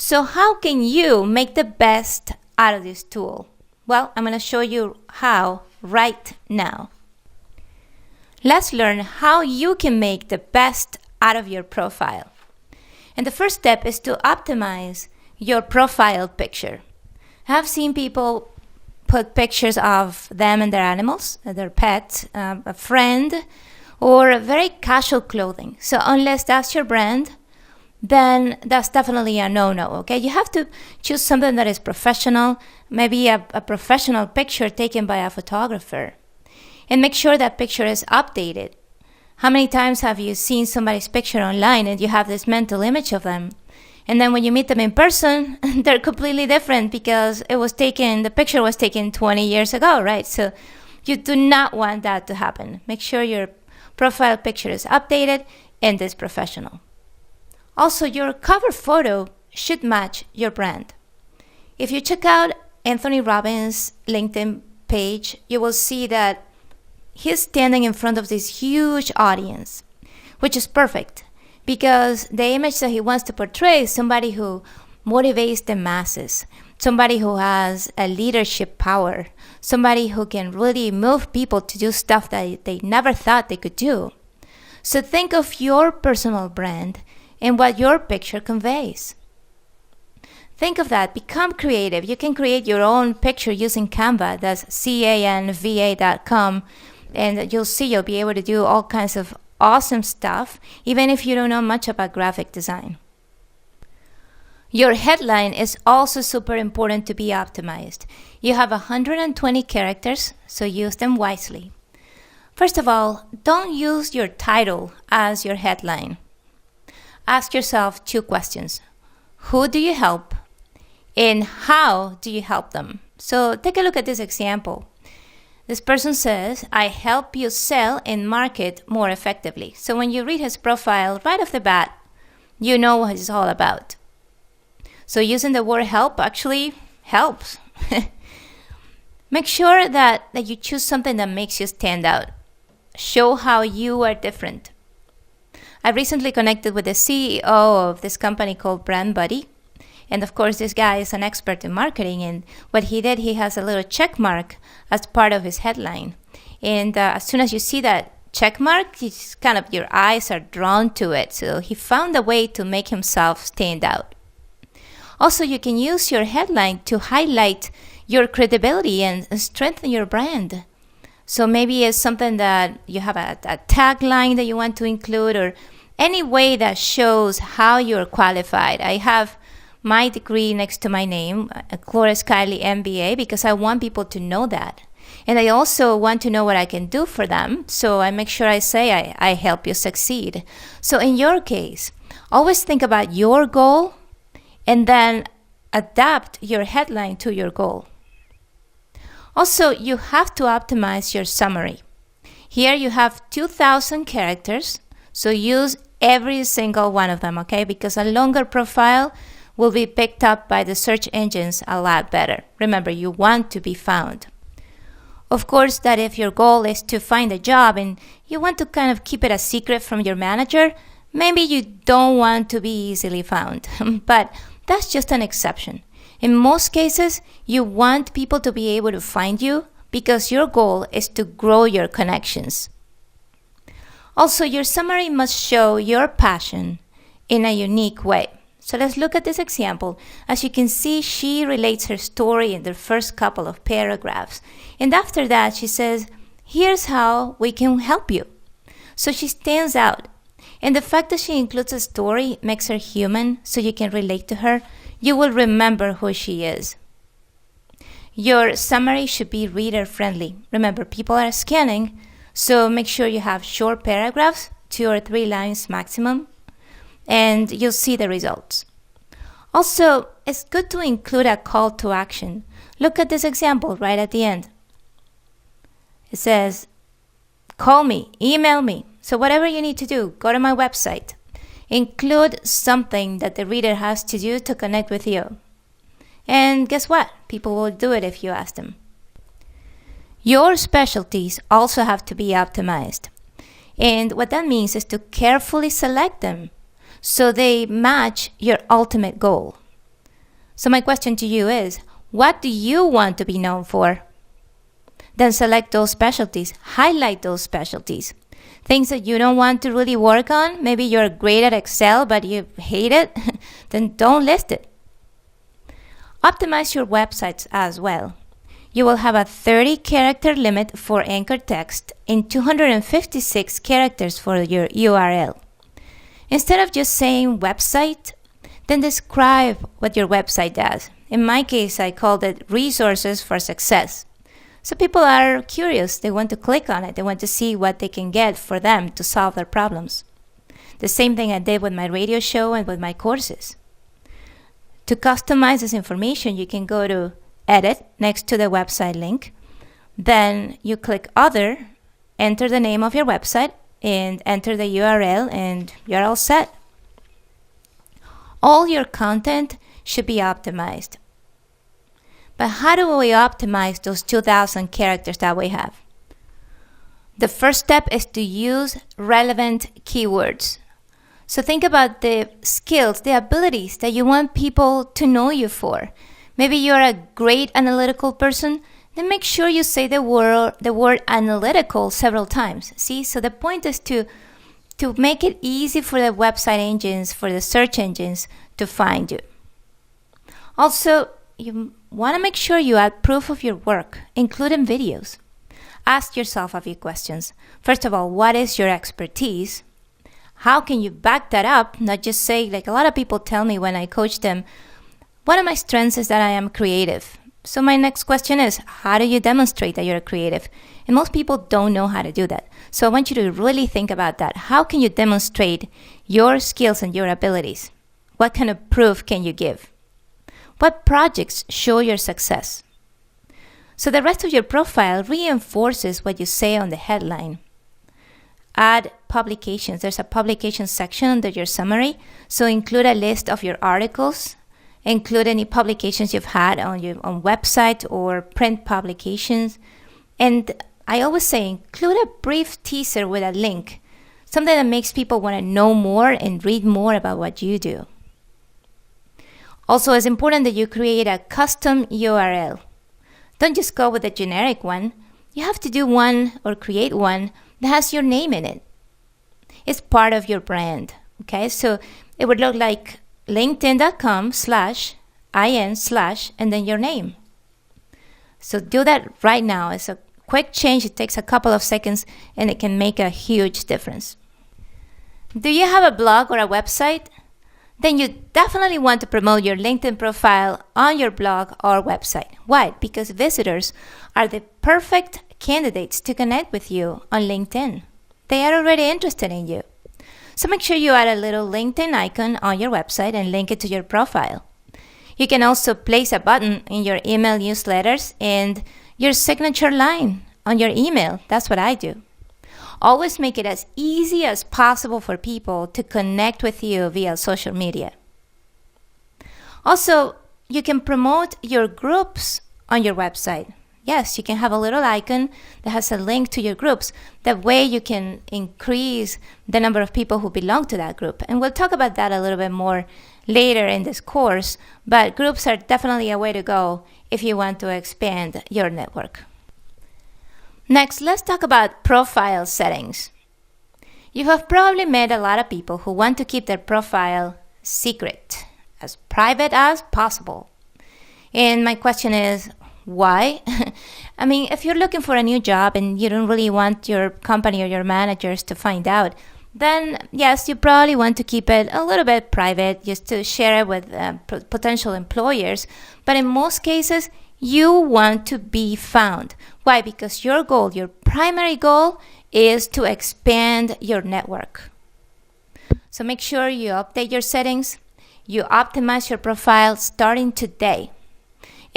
So how can you make the best out of this tool? Well, I'm going to show you how right now. Let's learn how you can make the best out of your profile. And the first step is to optimize your profile picture. I've seen people put pictures of them and their animals, their pets, a friend, or very casual clothing. So unless that's your brand, then that's definitely a no-no, okay? You have to choose something that is professional, maybe a professional picture taken by a photographer. And make sure that picture is updated. How many times have you seen somebody's picture online and you have this mental image of them? And then when you meet them in person, they're completely different because the picture was taken 20 years ago, right? So you do not want that to happen. Make sure your profile picture is updated and is professional. Also, your cover photo should match your brand. If you check out Anthony Robbins' LinkedIn page, you will see that he's standing in front of this huge audience, which is perfect because the image that he wants to portray is somebody who motivates the masses, somebody who has a leadership power, somebody who can really move people to do stuff that they never thought they could do. So think of your personal brand and what your picture conveys. Think of that. Become creative. You can create your own picture using Canva. That's canva.com. And you'll be able to do all kinds of awesome stuff, even if you don't know much about graphic design. Your headline is also super important to be optimized. You have 120 characters, so use them wisely. First of all, don't use your title as your headline. Ask yourself 2 questions. Who do you help? And how do you help them? So take a look at this example. This person says, I help you sell and market more effectively. So when you read his profile right off the bat, you know what it's all about. So using the word help actually helps. Make sure that you choose something that makes you stand out. Show how you are different. I recently connected with the CEO of this company called Brand Buddy. And of course, this guy is an expert in marketing. And what he did, he has a little check mark as part of his headline. And as soon as you see that check mark, it's kind of your eyes are drawn to it. So he found a way to make himself stand out. Also, you can use your headline to highlight your credibility and strengthen your brand. So maybe it's something that you have a tagline that you want to include, or any way that shows how you're qualified. I have my degree next to my name, Gloria Skyley MBA, because I want people to know that. And I also want to know what I can do for them. So I make sure I say I help you succeed. So in your case, always think about your goal and then adapt your headline to your goal. Also, you have to optimize your summary. Here you have 2,000 characters, so use every single one of them, okay? Because a longer profile will be picked up by the search engines a lot better. Remember, you want to be found. Of course, that if your goal is to find a job and you want to kind of keep it a secret from your manager, maybe you don't want to be easily found. But that's just an exception. In most cases, you want people to be able to find you because your goal is to grow your connections. Also, your summary must show your passion in a unique way. So let's look at this example. As you can see, she relates her story in the first couple of paragraphs. And after that, she says, here's how we can help you. So she stands out. And the fact that she includes a story makes her human, so you can relate to her. You will remember who she is. Your summary should be reader-friendly. Remember, people are scanning, so make sure you have short paragraphs, 2 or 3 lines maximum, and you'll see the results. Also, it's good to include a call to action. Look at this example right at the end. It says, call me, email me. So whatever you need to do, go to my website. Include something that the reader has to do to connect with you. And guess what? People will do it if you ask them. Your specialties also have to be optimized. And what that means is to carefully select them so they match your ultimate goal. So my question to you is, what do you want to be known for? Then select those specialties, highlight those specialties. Things that you don't want to really work on, maybe you're great at Excel but you hate it, then don't list it. Optimize your websites as well. You will have a 30 character limit for anchor text and 256 characters for your URL. Instead of just saying website, then describe what your website does. In my case, I called it Resources for Success. So people are curious, they want to click on it, they want to see what they can get for them to solve their problems. The same thing I did with my radio show and with my courses. To customize this information, you can go to Edit next to the website link. Then you click Other, enter the name of your website, and enter the URL, and you're all set. All your content should be optimized. But how do we optimize those 2,000 characters that we have? The first step is to use relevant keywords. So think about the skills, the abilities that you want people to know you for. Maybe you're a great analytical person, then make sure you say the word analytical several times. See, so the point is to make it easy for the website engines, for the search engines to find you. Also, you want to make sure you add proof of your work, including videos. Ask yourself a few questions. First of all, what is your expertise? How can you back that up? Not just say, like a lot of people tell me when I coach them, one of my strengths is that I am creative. So my next question is, how do you demonstrate that you're creative? And most people don't know how to do that. So I want you to really think about that. How can you demonstrate your skills and your abilities? What kind of proof can you give? What projects show your success? So the rest of your profile reinforces what you say on the headline. Add publications. There's a publication section under your summary. So include a list of your articles. Include any publications you've had on your own website or print publications. And I always say include a brief teaser with a link. Something that makes people want to know more and read more about what you do. Also, it's important that you create a custom URL. Don't just go with a generic one. You have to do one or create one that has your name in it. It's part of your brand. Okay, so it would look like linkedin.com/in/ and then your name. So do that right now. It's a quick change. It takes a couple of seconds and it can make a huge difference. Do you have a blog or a website? Then you definitely want to promote your LinkedIn profile on your blog or website. Why? Because visitors are the perfect candidates to connect with you on LinkedIn. They are already interested in you. So make sure you add a little LinkedIn icon on your website and link it to your profile. You can also place a button in your email newsletters and your signature line on your email. That's what I do. Always make it as easy as possible for people to connect with you via social media. Also, you can promote your groups on your website. Yes, you can have a little icon that has a link to your groups. That way you can increase the number of people who belong to that group. And we'll talk about that a little bit more later in this course, but groups are definitely a way to go if you want to expand your network. Next, let's talk about profile settings. You have probably met a lot of people who want to keep their profile secret, as private as possible. And my question is, why? I mean, if you're looking for a new job and you don't really want your company or your managers to find out, then yes, you probably want to keep it a little bit private just to share it with potential employers. But in most cases, you want to be found. Why? Because your goal, your primary goal, is to expand your network. So make sure you update your settings. You optimize your profile starting today.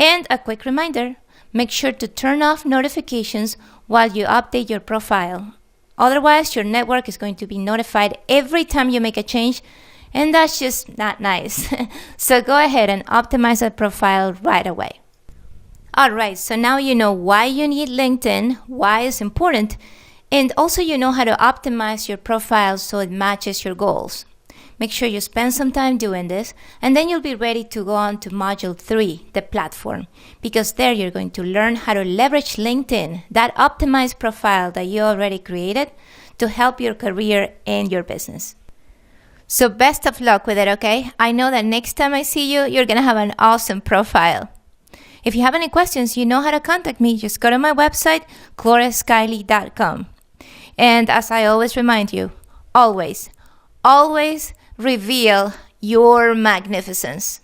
And a quick reminder, make sure to turn off notifications while you update your profile. Otherwise, your network is going to be notified every time you make a change, and that's just not nice. So go ahead and optimize that profile right away. All right, so now you know why you need LinkedIn, why it's important, and also you know how to optimize your profile so it matches your goals. Make sure you spend some time doing this, and then you'll be ready to go on to Module 3, the platform, because there you're going to learn how to leverage LinkedIn, that optimized profile that you already created, to help your career and your business. So best of luck with it, okay? I know that next time I see you, you're going to have an awesome profile. If you have any questions, you know how to contact me. Just go to my website, gloreskylie.com. And as I always remind you, always reveal your magnificence.